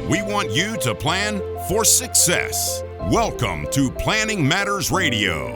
We want you to plan for success. Welcome to Planning Matters Radio.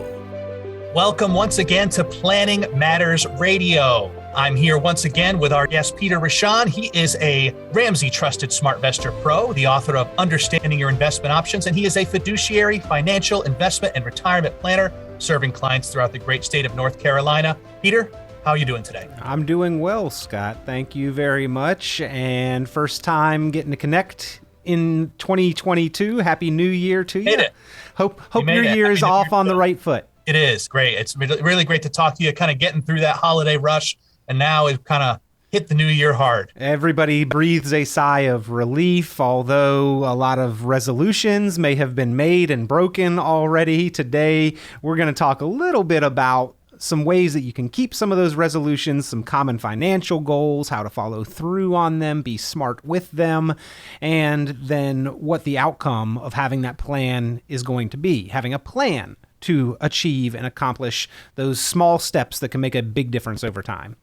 Welcome once again to Planning Matters Radio. I'm here once again with our guest, Peter Rashan. He is a Ramsey Trusted SmartVestor Pro, the author of Understanding Your Investment Options, and he is a fiduciary, financial, investment, and retirement planner serving clients throughout the great state of North Carolina. Peter, how are you doing today? I'm doing well, Scott. Thank you very much. And first time getting to connect in 2022. Happy New Year to you. Made it. Hope your year is off on the right foot. It is great. It's really great to talk to you, kind of getting through that holiday rush. And now it kind of hit the new year hard. Everybody breathes a sigh of relief, although a lot of resolutions may have been made and broken already. Today, we're going to talk a little bit about some ways that you can keep some of those resolutions, some common financial goals, how to follow through on them, be smart with them, and then what the outcome of having that plan is going to be. Having a plan to achieve and accomplish those small steps that can make a big difference over time.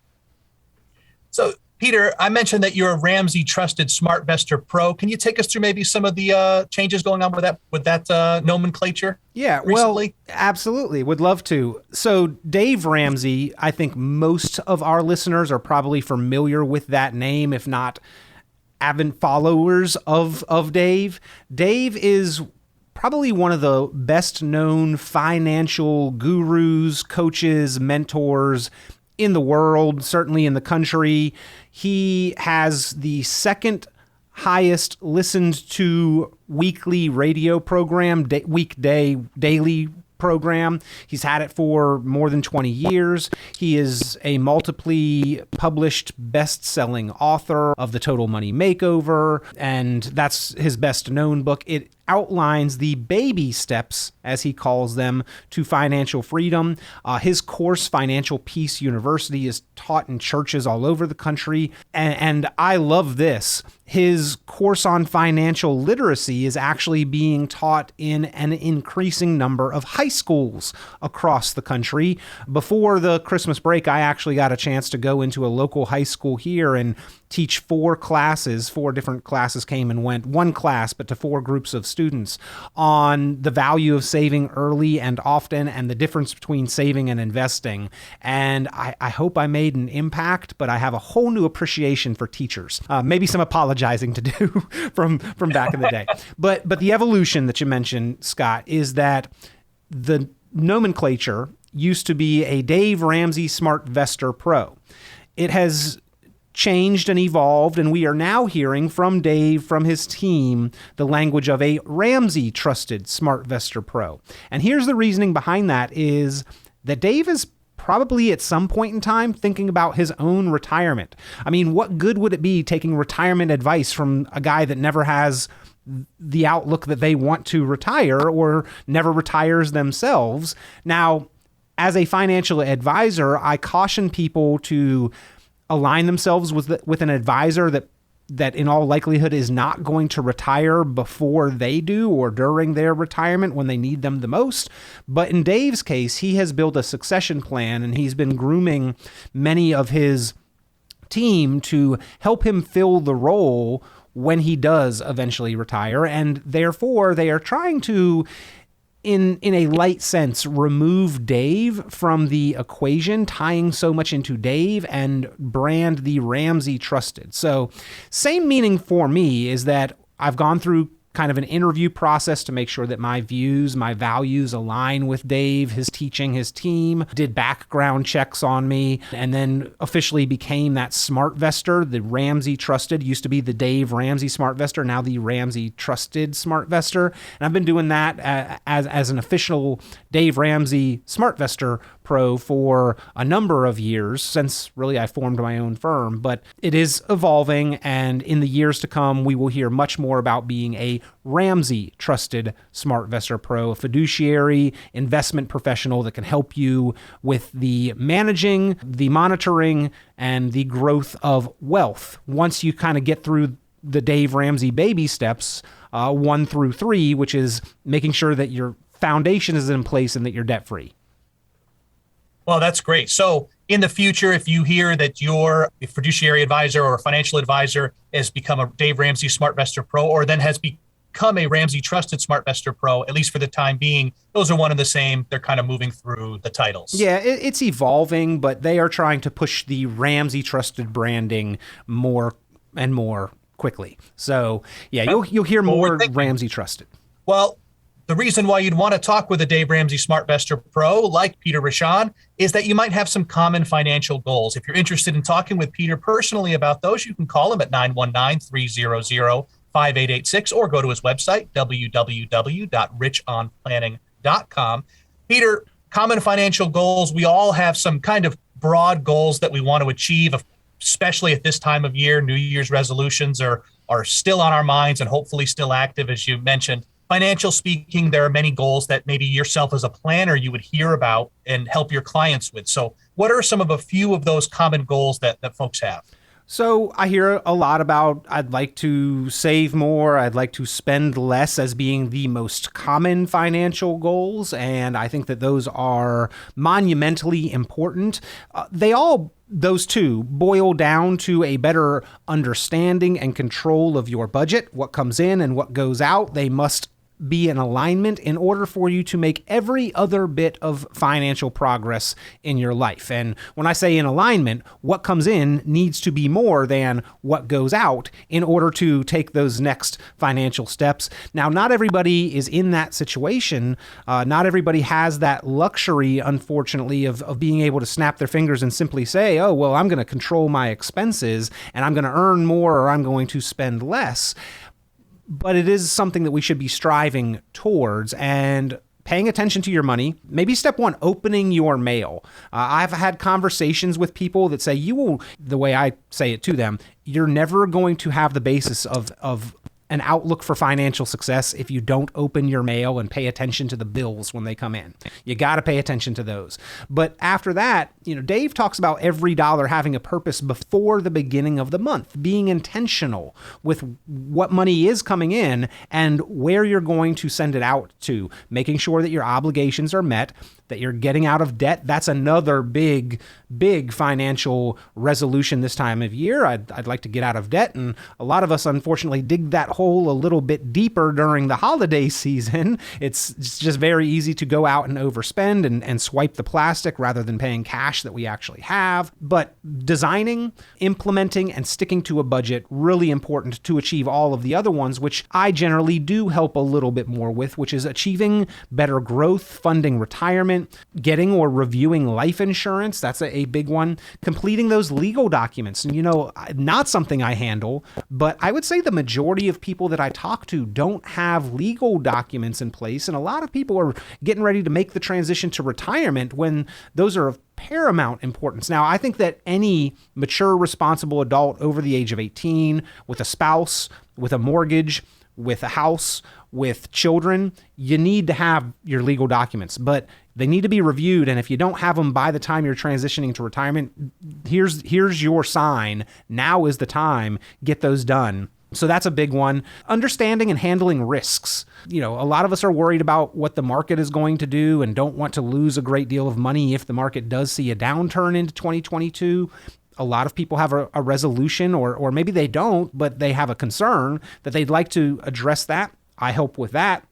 So, Peter, I mentioned that you're a Ramsey Trusted SmartVestor Pro. Can you take us through maybe some of the changes going on with that nomenclature? Yeah, recently? Well, absolutely. Would love to. So Dave Ramsey, I think most of our listeners are probably familiar with that name, if not avid followers of Dave. Dave is probably one of the best known financial gurus, coaches, mentors in the world, certainly in the country. He has the second highest listened to weekly radio program, daily program. He's had it for more than 20 years. He is a multiply published best-selling author of The Total Money Makeover, and that's his best known book. It outlines the baby steps, as he calls them, to financial freedom. His course, Financial Peace University, is taught in churches all over the country. And I love this. His course on financial literacy is actually being taught in an increasing number of high schools across the country. Before the Christmas break, I actually got a chance to go into a local high school here and teach 4 classes. 4 different classes came and went, one class, but to 4 groups of students on the value of saving early and often and the difference between saving and investing. And I hope I made an impact, but I have a whole new appreciation for teachers. Maybe some apologizing to do from back in the day. But the evolution that you mentioned, Scott, is that the nomenclature used to be a Dave Ramsey SmartVestor Pro. It has changed and evolved, and we are now hearing from Dave, from his team, the language of a Ramsey Trusted SmartVestor Pro. And here's the reasoning behind that is that Dave is probably at some point in time thinking about his own retirement. I mean, what good would it be taking retirement advice from a guy that never has the outlook that they want to retire or never retires themselves? Now, as a financial advisor, I caution people to align themselves with an advisor that in all likelihood is not going to retire before they do or during their retirement when they need them the most. But in Dave's case, he has built a succession plan and he's been grooming many of his team to help him fill the role when he does eventually retire. And therefore, they are trying to, in a light sense, remove Dave from the equation, tying so much into Dave and brand the Ramsey Trusted. So same meaning for me is that I've gone through kind of an interview process to make sure that my views, my values align with Dave, his teaching, his team, did background checks on me, and then officially became that SmartVestor, the Ramsey Trusted. Used to be the Dave Ramsey SmartVestor, now the Ramsey Trusted SmartVestor. And I've been doing that as an official Dave Ramsey SmartVestor Pro for a number of years, since really I formed my own firm. But it is evolving, and in the years to come, we will hear much more about being a Ramsey Trusted SmartVestor Pro, a fiduciary investment professional that can help you with the managing, the monitoring, and the growth of wealth. Once you kind of get through the Dave Ramsey baby steps, 1 through 3, which is making sure that your foundation is in place and that you're debt-free. Well, that's great. So in the future, if you hear that your fiduciary advisor or financial advisor has become a Dave Ramsey SmartVestor Pro, or then has become a Ramsey Trusted SmartVestor Pro, at least for the time being, those are one and the same. They're kind of moving through the titles. Yeah, it's evolving, but they are trying to push the Ramsey Trusted branding more and more quickly. So yeah, you'll hear more Ramsey Trusted. Well, the reason why you'd want to talk with a Dave Ramsey SmartVestor Pro like Peter Rashan is that you might have some common financial goals. If you're interested in talking with Peter personally about those, you can call him at 919-300-5886 or go to his website, www.richonplanning.com. Peter, common financial goals, we all have some kind of broad goals that we want to achieve, especially at this time of year. New Year's resolutions are still on our minds and hopefully still active, as you mentioned. Financial speaking, there are many goals that maybe yourself as a planner you would hear about and help your clients with. So what are some of a few of those common goals that folks have? So I hear a lot about I'd like to save more, I'd like to spend less as being the most common financial goals. And I think that those are monumentally important. Those two boil down to a better understanding and control of your budget, what comes in and what goes out. They must be in alignment in order for you to make every other bit of financial progress in your life. And when I say in alignment, what comes in needs to be more than what goes out in order to take those next financial steps. Now, not everybody is in that situation. Not everybody has that luxury, unfortunately, of being able to snap their fingers and simply say, oh, well, I'm going to control my expenses and I'm going to earn more or I'm going to spend less. But it is something that we should be striving towards and paying attention to your money. Maybe step one, opening your mail. I've had conversations with people that say the way I say it to them, you're never going to have the basis of an outlook for financial success if you don't open your mail and pay attention to the bills when they come in. You got to pay attention to those. But after that, Dave talks about every dollar having a purpose before the beginning of the month, being intentional with what money is coming in and where you're going to send it out to, making sure that your obligations are met, that you're getting out of debt. That's another big financial resolution this time of year. I'd like to get out of debt. And a lot of us, unfortunately, dig that hole a little bit deeper during the holiday season. It's just very easy to go out and overspend and swipe the plastic rather than paying cash that we actually have. But designing, implementing, and sticking to a budget, really important to achieve all of the other ones, which I generally do help a little bit more with, which is achieving better growth, funding retirement, getting or reviewing life insurance. That's a big one. Completing those legal documents. And, not something I handle, but I would say the majority of people that I talk to don't have legal documents in place. And a lot of people are getting ready to make the transition to retirement when those are of paramount importance. Now, I think that any mature, responsible adult over the age of 18 with a spouse, with a mortgage, with a house, with children, you need to have your legal documents, but they need to be reviewed. And if you don't have them by the time you're transitioning to retirement, here's your sign. Now is the time. Get those done. So that's a big one. Understanding and handling risks. A lot of us are worried about what the market is going to do and don't want to lose a great deal of money if the market does see a downturn into 2022. A lot of people have a resolution, or maybe they don't, but they have a concern that they'd like to address that. I help with that.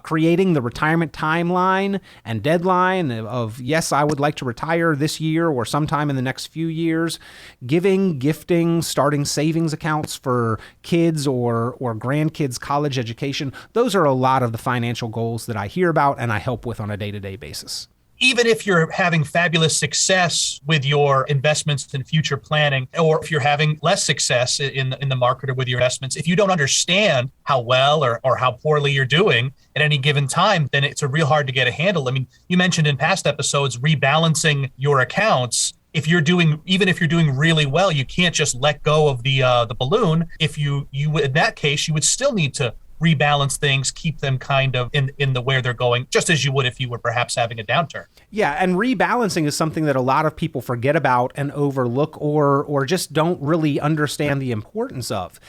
Creating the retirement timeline and deadline of, yes, I would like to retire this year or sometime in the next few years. Gifting, starting savings accounts for kids or grandkids' college education. Those are a lot of the financial goals that I hear about and I help with on a day-to-day basis. Even if you're having fabulous success with your investments and future planning, or if you're having less success in the market or with your investments, if you don't understand how well or how poorly you're doing at any given time, then it's real hard to get a handle. I mean, you mentioned in past episodes, rebalancing your accounts. Even if you're doing really well, you can't just let go of the balloon. If you in that case, you would still need to rebalance things, keep them kind of in the where they're going, just as you would if you were perhaps having a downturn. Yeah, and rebalancing is something that a lot of people forget about and overlook or just don't really understand the importance of.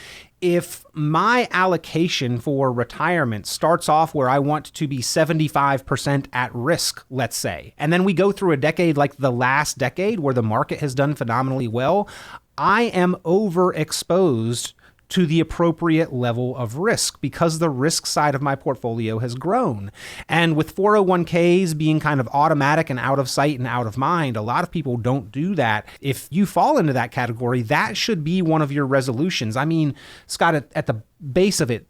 If my allocation for retirement starts off where I want to be 75% at risk, let's say, and then we go through a decade like the last decade where the market has done phenomenally well, I am overexposed to the appropriate level of risk because the risk side of my portfolio has grown. And with 401ks being kind of automatic and out of sight and out of mind, a lot of people don't do that. If you fall into that category, that should be one of your resolutions. I mean, Scott, at the base of it,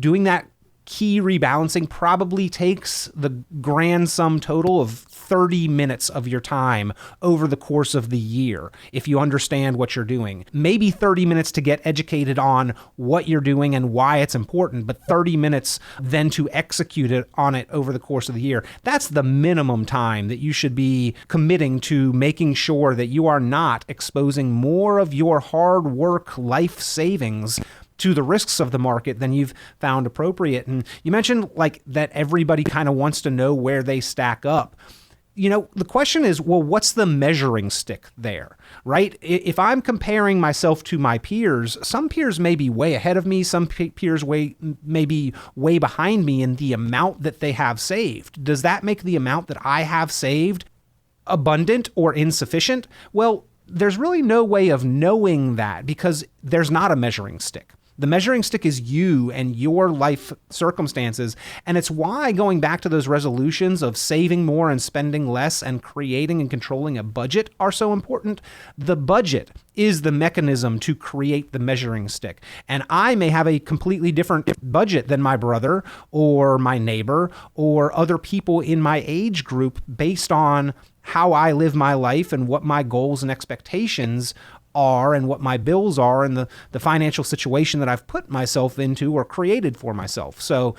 doing that key rebalancing probably takes the grand sum total of 30 minutes of your time over the course of the year, if you understand what you're doing. Maybe 30 minutes to get educated on what you're doing and why it's important, but 30 minutes then to execute it on it over the course of the year. That's the minimum time that you should be committing to making sure that you are not exposing more of your hard work life savings to the risks of the market than you've found appropriate. And you mentioned like that everybody kind of wants to know where they stack up. You know, the question is, well, what's the measuring stick there, right? If I'm comparing myself to my peers, some peers may be way ahead of me, some peers may be way behind me in the amount that they have saved. Does that make the amount that I have saved abundant or insufficient? Well, there's really no way of knowing that because there's not a measuring stick. The measuring stick is you and your life circumstances. And it's why going back to those resolutions of saving more and spending less and creating and controlling a budget are so important. The budget is the mechanism to create the measuring stick. And I may have a completely different budget than my brother or my neighbor or other people in my age group based on how I live my life and what my goals and expectations are and what my bills are and the financial situation that I've put myself into or created for myself. So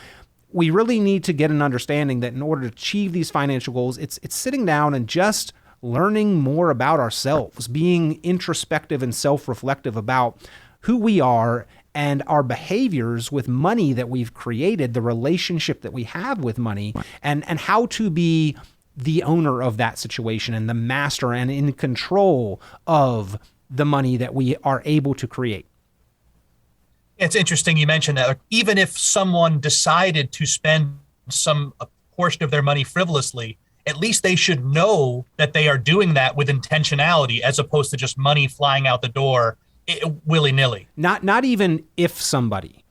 we really need to get an understanding that in order to achieve these financial goals, it's sitting down and just learning more about ourselves, being introspective and self-reflective about who we are and our behaviors with money that we've created, the relationship that we have with money, and how to be the owner of that situation and the master and in control of the money that we are able to create. It's interesting you mentioned that. Even if someone decided to spend a portion of their money frivolously, at least they should know that they are doing that with intentionality as opposed to just money flying out the door willy-nilly. Not even if somebody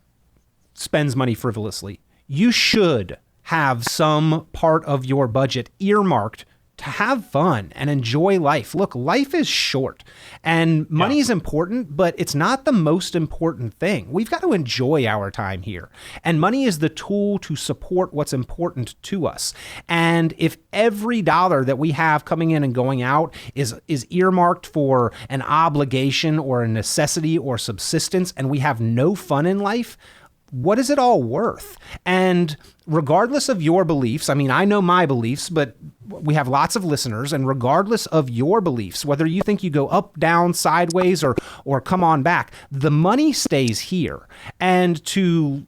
spends money frivolously. You should have some part of your budget earmarked to have fun and enjoy life. Look, life is short and money is important, but it's not the most important thing. We've got to enjoy our time here. And money is the tool to support what's important to us. And if every dollar that we have coming in and going out is earmarked for an obligation or a necessity or subsistence, and we have no fun in life, what is it all worth? And regardless of your beliefs, I mean, I know my beliefs, but we have lots of listeners, and regardless of your beliefs, whether you think you go up, down, sideways, or come on back, the money stays here. And to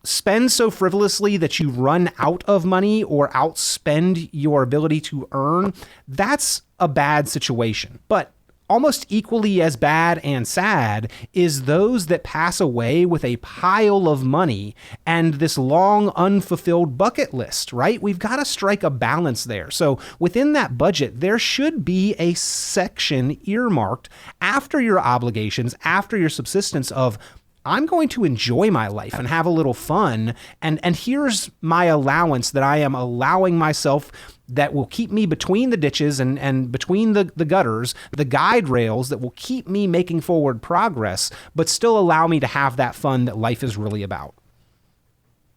spend so frivolously that you run out of money or outspend your ability to earn, that's a bad situation. But almost equally as bad and sad is those that pass away with a pile of money and this long unfulfilled bucket list, right? We've got to strike a balance there. So within that budget, there should be a section earmarked after your obligations, after your subsistence of, I'm going to enjoy my life and have a little fun. And here's my allowance that I am allowing myself that will keep me between the ditches and between the gutters, the guide rails that will keep me making forward progress, but still allow me to have that fun that life is really about.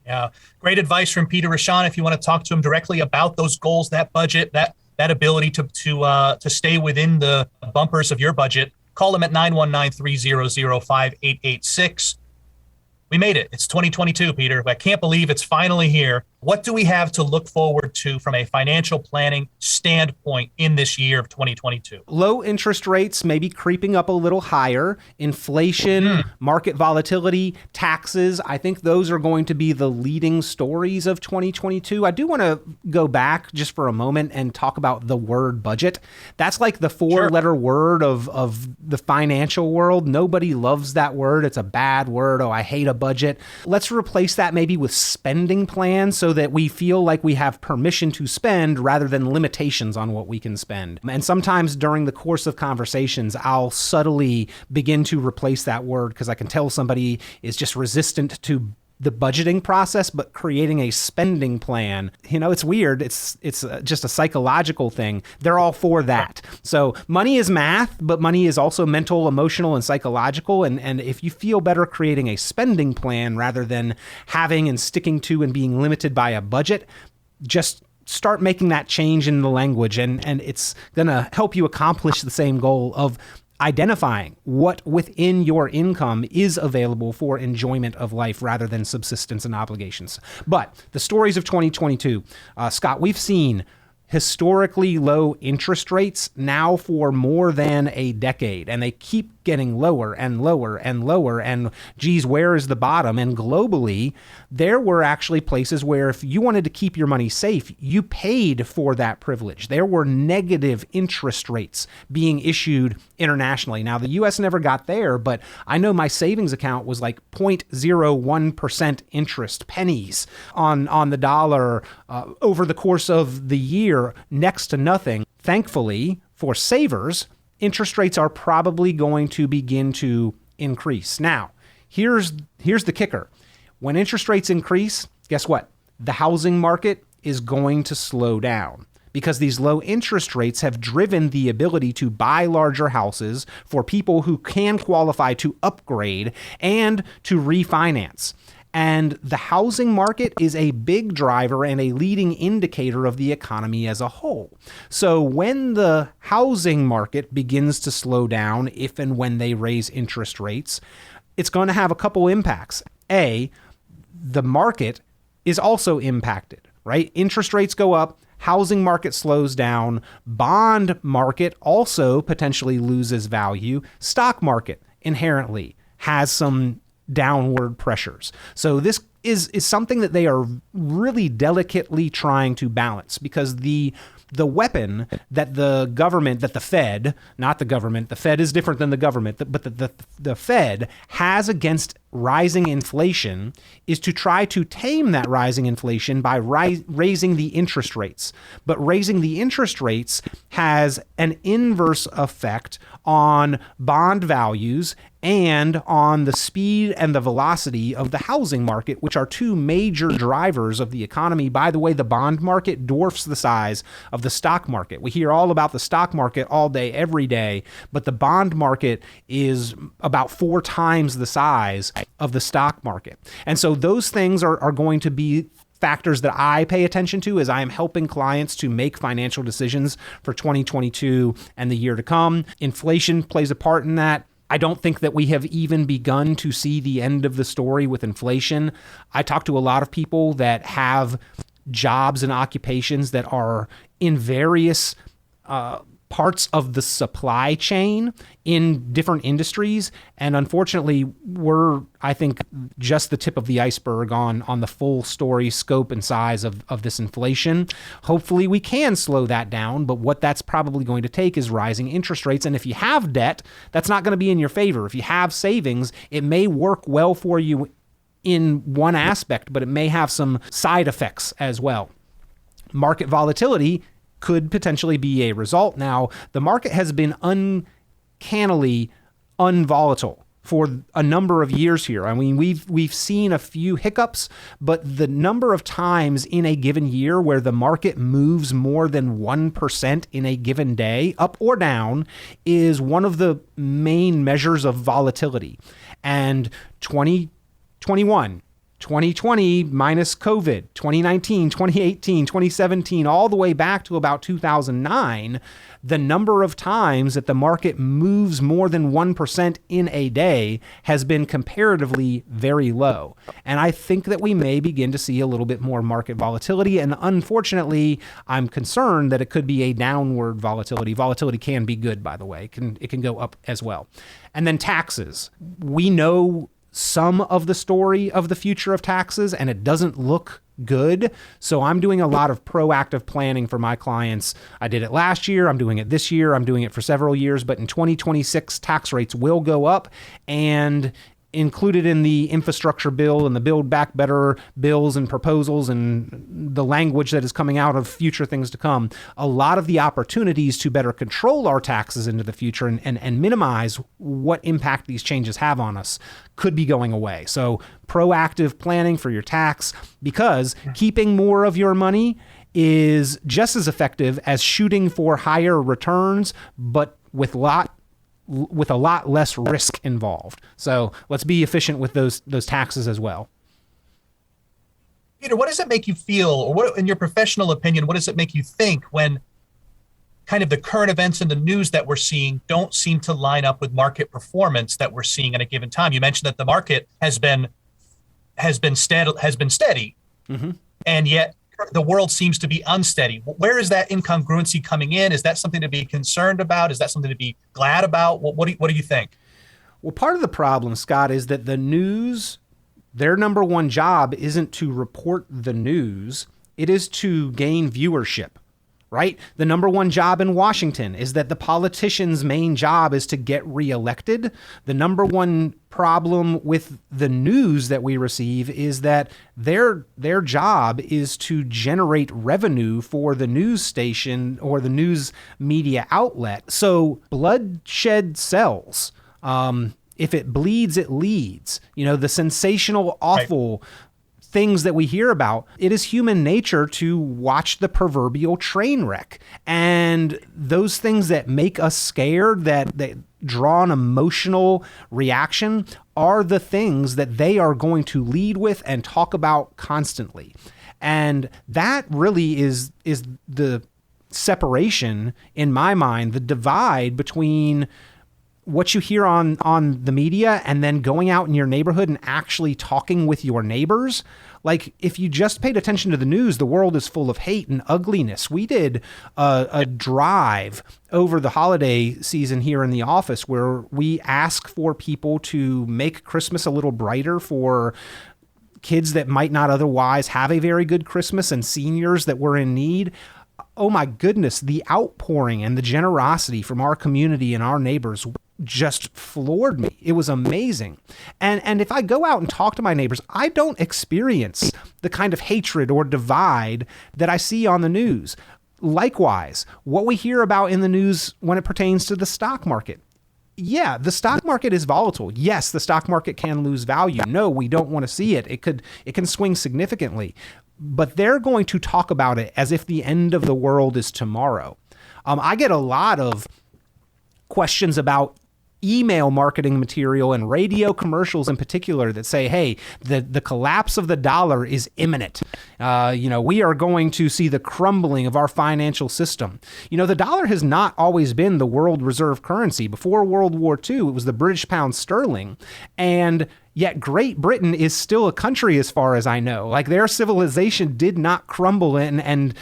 Yeah, great advice from Peter Rashan. If you want to talk to him directly about those goals, that budget, that ability to stay within the bumpers of your budget, call him at 919-300-5886. We made it. It's 2022, Peter. I can't believe it's finally here. What do we have to look forward to from a financial planning standpoint in this year of 2022? Low interest rates maybe creeping up a little higher, inflation, market volatility, taxes. I think those are going to be the leading stories of 2022. I do want to go back just for a moment and talk about the word budget. That's like the four-letter word of the financial world. Nobody loves that word. It's a bad word. Oh, I hate a budget. Let's replace that maybe with spending plans so that we feel like we have permission to spend rather than limitations on what we can spend. And sometimes during the course of conversations, I'll subtly begin to replace that word because I can tell somebody is just resistant to the budgeting process, but creating a spending plan, it's weird. It's just a psychological thing. They're all for that. So money is math, but money is also mental, emotional, and psychological. And if you feel better creating a spending plan rather than having and sticking to and being limited by a budget, just start making that change in the language. And it's going to help you accomplish the same goal of identifying what within your income is available for enjoyment of life rather than subsistence and obligations. But the stories of 2022, Scott, we've seen historically low interest rates now for more than a decade, and they keep getting lower and lower and lower. And geez, where is the bottom? And globally, there were actually places where if you wanted to keep your money safe, you paid for that privilege. There were negative interest rates being issued internationally. Now, the US never got there, but I know my savings account was like 0.01% interest, pennies on the dollar over the course of the year, next to nothing. Thankfully, for savers, interest rates are probably going to begin to increase. Now, here's the kicker. When interest rates increase, guess what? The housing market is going to slow down because these low interest rates have driven the ability to buy larger houses for people who can qualify to upgrade and to refinance. And the housing market is a big driver and a leading indicator of the economy as a whole. So when the housing market begins to slow down, if and when they raise interest rates, it's going to have a couple impacts. A, the market is also impacted, right? Interest rates go up, housing market slows down, bond market also potentially loses value, stock market inherently has some downward pressures. So this is something that they are really delicately trying to balance because the weapon that the government, that the Fed, not the government, the Fed is different than the government, but the Fed has against rising inflation is to try to tame that rising inflation by raising the interest rates. But raising the interest rates has an inverse effect on bond values and on the speed and the velocity of the housing market, which are two major drivers of the economy. By the way, the bond market dwarfs the size of the stock market. We hear all about the stock market all day, every day, but the bond market is about 4 times the size of the stock market. And so those things are going to be factors that I pay attention to as I am helping clients to make financial decisions for 2022 and the year to come. Inflation plays a part in that. I don't think that we have even begun to see the end of the story with inflation. I talk to a lot of people that have jobs and occupations that are in various parts of the supply chain in different industries. And unfortunately, we're, I think, just the tip of the iceberg on the full story, scope, and size of this inflation. Hopefully we can slow that down, but what that's probably going to take is rising interest rates. And if you have debt, that's not going to be in your favor. If you have savings, it may work well for you in one aspect, but it may have some side effects as well. Market volatility could potentially be a result. Now, the market has been uncannily unvolatile for a number of years here. I mean, we've seen a few hiccups, but the number of times in a given year where the market moves more than 1% in a given day, up or down, is one of the main measures of volatility. And 2021, 2020 minus COVID, 2019, 2018, 2017, all the way back to about 2009, the number of times that the market moves more than 1% in a day has been comparatively very low. And I think that we may begin to see a little bit more market volatility. And unfortunately, I'm concerned that it could be a downward volatility. Volatility can be good, by the way. It can go up as well. And then taxes. We know some of the story of the future of taxes, and it doesn't look good. So I'm doing a lot of proactive planning for my clients. I did it last year. I'm doing it this year. I'm doing it for several years. But in 2026, tax rates will go up, and included in the infrastructure bill and the Build Back Better bills and proposals and the language that is coming out of future things to come, a lot of the opportunities to better control our taxes into the future and minimize what impact these changes have on us could be going away. So proactive planning for your tax, because keeping more of your money is just as effective as shooting for higher returns, but with a lot less risk involved. So let's be efficient with those taxes as well. Peter, what does it make you feel, or what, in your professional opinion, what does it make you think when kind of the current events in the news that we're seeing don't seem to line up with market performance that we're seeing at a given time? You mentioned that the market has been steady, and yet the world seems to be unsteady. Where is that incongruency coming in? Is that something to be concerned about? Is that something to be glad about? What do you think? Well, part of the problem, Scott, is that the news, their number one job isn't to report the news. It is to gain viewership, right? The number one job in Washington is that the politician's main job is to get reelected. The number one problem with the news that we receive is that their job is to generate revenue for the news station or the news media outlet. So bloodshed sells. If it bleeds, it leads. You know, the sensational, awful things that we hear about, it is human nature to watch the proverbial train wreck. And those things that make us scared, that draw an emotional reaction, are the things that they are going to lead with and talk about constantly. And that really is the separation, in my mind, the divide between what you hear on the media and then going out in your neighborhood and actually talking with your neighbors. Like, if you just paid attention to the news, the world is full of hate and ugliness. We did a drive over the holiday season here in the office where we ask for people to make Christmas a little brighter for kids that might not otherwise have a very good Christmas and seniors that were in need. Oh my goodness, the outpouring and the generosity from our community and our neighbors just floored me. It was amazing. And if I go out and talk to my neighbors, I don't experience the kind of hatred or divide that I see on the news. Likewise, what we hear about in the news when it pertains to the stock market. Yeah, the stock market is volatile. Yes, the stock market can lose value. No, we don't want to see it. It can swing significantly. But they're going to talk about it as if the end of the world is tomorrow. I get a lot of questions about email marketing material and radio commercials in particular that say, hey, the collapse of the dollar is imminent. We are going to see the crumbling of our financial system. The dollar has not always been the world reserve currency. Before World War II, it was the British pound sterling. And yet Great Britain is still a country as far as I know. Like, their civilization did not crumble and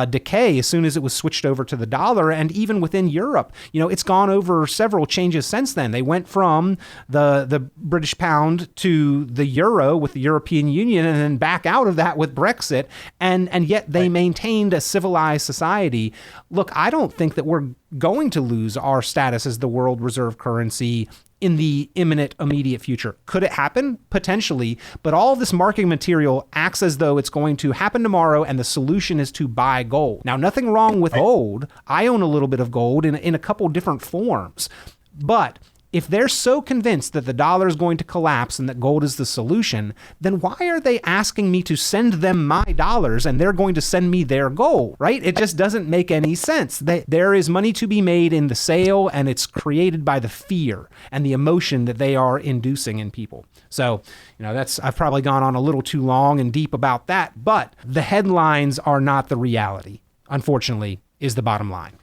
decay as soon as it was switched over to the dollar. And even within Europe, it's gone over several changes since then. They went from the British pound to the euro with the European Union and then back out of that with Brexit. And yet they maintained a civilized society. Look, I don't think that we're going to lose our status as the world reserve currency in the imminent, immediate future. Could it happen? Potentially. But all of this marketing material acts as though it's going to happen tomorrow and the solution is to buy gold. Now, nothing wrong with gold. I own a little bit of gold in a couple different forms. But If they're so convinced that the dollar is going to collapse and that gold is the solution, then why are they asking me to send them my dollars and they're going to send me their gold, right? It just doesn't make any sense. There is money to be made in the sale, and it's created by the fear and the emotion that they are inducing in people. So, I've probably gone on a little too long and deep about that, but the headlines are not the reality, unfortunately, is the bottom line.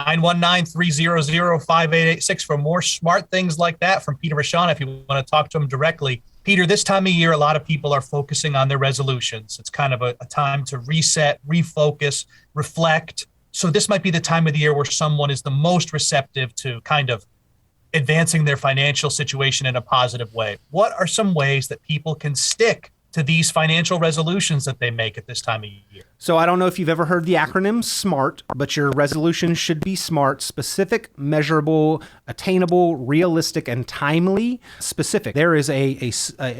919-300-5886 for more smart things like that from Peter Rashan if you want to talk to him directly. Peter, this time of year, a lot of people are focusing on their resolutions. It's kind of a time to reset, refocus, reflect. So this might be the time of the year where someone is the most receptive to kind of advancing their financial situation in a positive way. What are some ways that people can stick to these financial resolutions that they make at this time of year? So I don't know if you've ever heard the acronym SMART, but your resolution should be SMART: specific, measurable, attainable, realistic, and timely. Specific. There is a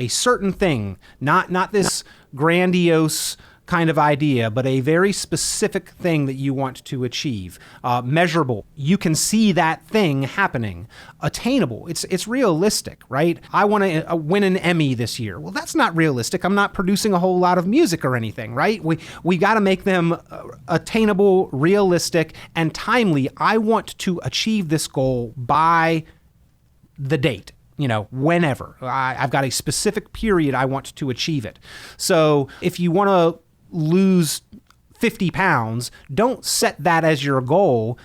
certain thing, not this grandiose kind of idea, but a very specific thing that you want to achieve. Measurable. You can see that thing happening. Attainable. It's realistic, right? I want to win an Emmy this year. Well, that's not realistic. I'm not producing a whole lot of music or anything, right? We got to make them attainable, realistic, and timely. I want to achieve this goal by the date. Whenever. I've got a specific period I want to achieve it. So if you want to lose 50 pounds, don't set that as your goal.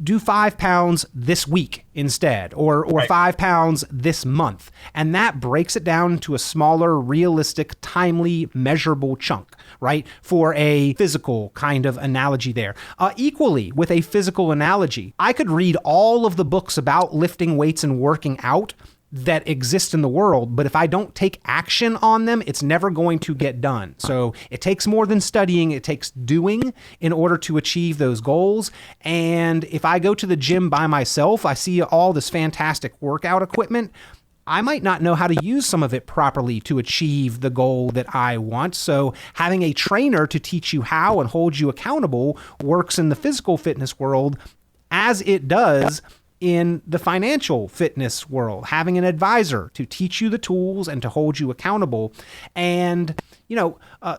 Do 5 pounds this week instead, or right. 5 pounds this month. And that breaks it down to a smaller, realistic, timely, measurable chunk, right? For a physical kind of analogy there. Equally, with a physical analogy, I could read all of the books about lifting weights and working out that exist in the world, but if I don't take action on them, it's never going to get done. So it takes more than studying, it takes doing in order to achieve those goals. And if I go to the gym by myself, I see all this fantastic workout equipment, I might not know how to use some of it properly to achieve the goal that I want. So having a trainer to teach you how and hold you accountable works in the physical fitness world as it does in the financial fitness world. Having an advisor to teach you the tools and to hold you accountable. And,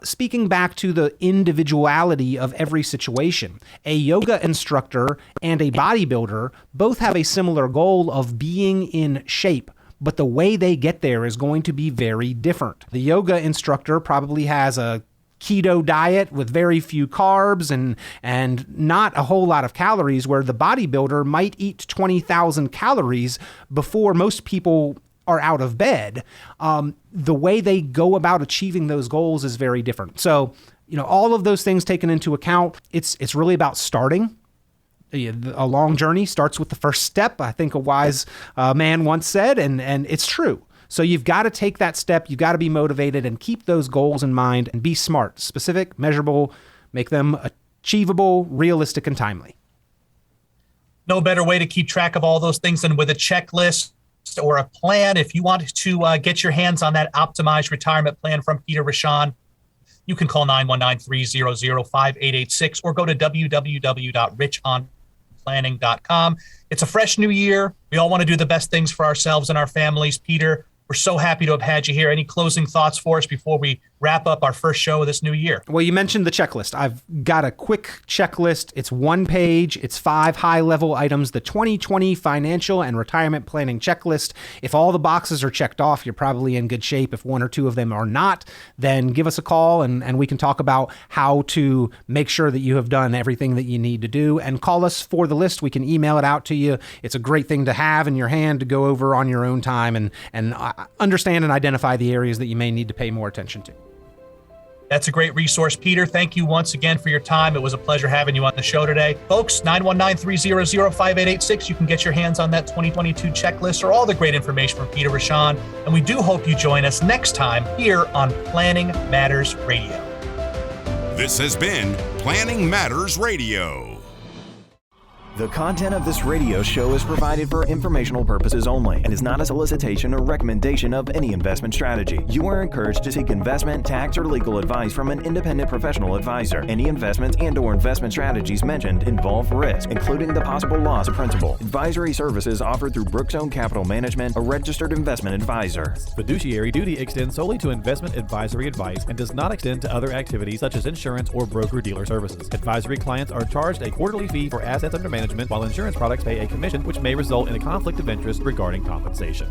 speaking back to the individuality of every situation, a yoga instructor and a bodybuilder both have a similar goal of being in shape, but the way they get there is going to be very different. The yoga instructor probably has a keto diet with very few carbs and not a whole lot of calories, where the bodybuilder might eat 20,000 calories before most people are out of bed. The way they go about achieving those goals is very different. So, all of those things taken into account, it's really about starting. A long journey starts with the first step, I think a wise man once said, and it's true. So you've got to take that step, you've got to be motivated and keep those goals in mind and be smart, specific, measurable, make them achievable, realistic, and timely. No better way to keep track of all those things than with a checklist or a plan. If you want to get your hands on that optimized retirement plan from Peter Rashan, you can call 919-300-5886 or go to www.richonplanning.com. It's a fresh new year. We all want to do the best things for ourselves and our families. Peter, we're so happy to have had you here. Any closing thoughts for us before we wrap up our first show of this new year? Well, you mentioned the checklist. I've got a quick checklist. It's 1 page. It's 5 high-level items, the 2020 financial and retirement planning checklist. If all the boxes are checked off, you're probably in good shape. If 1 or 2 of them are not, then give us a call and we can talk about how to make sure that you have done everything that you need to do. And call us for the list. We can email it out to you. It's a great thing to have in your hand to go over on your own time and understand and identify the areas that you may need to pay more attention to. That's a great resource, Peter. Thank you once again for your time. It was a pleasure having you on the show today. Folks, 919-300-5886. You can get your hands on that 2022 checklist or all the great information from Peter Rashan. And we do hope you join us next time here on Planning Matters Radio. This has been Planning Matters Radio. The content of this radio show is provided for informational purposes only and is not a solicitation or recommendation of any investment strategy. You are encouraged to seek investment, tax, or legal advice from an independent professional advisor. Any investments and/or investment strategies mentioned involve risk, including the possible loss of principal. Advisory services offered through Brookzone Capital Management, a registered investment advisor. Fiduciary duty extends solely to investment advisory advice and does not extend to other activities such as insurance or broker-dealer services. Advisory clients are charged a quarterly fee for assets under management, while insurance products pay a commission, which may result in a conflict of interest regarding compensation.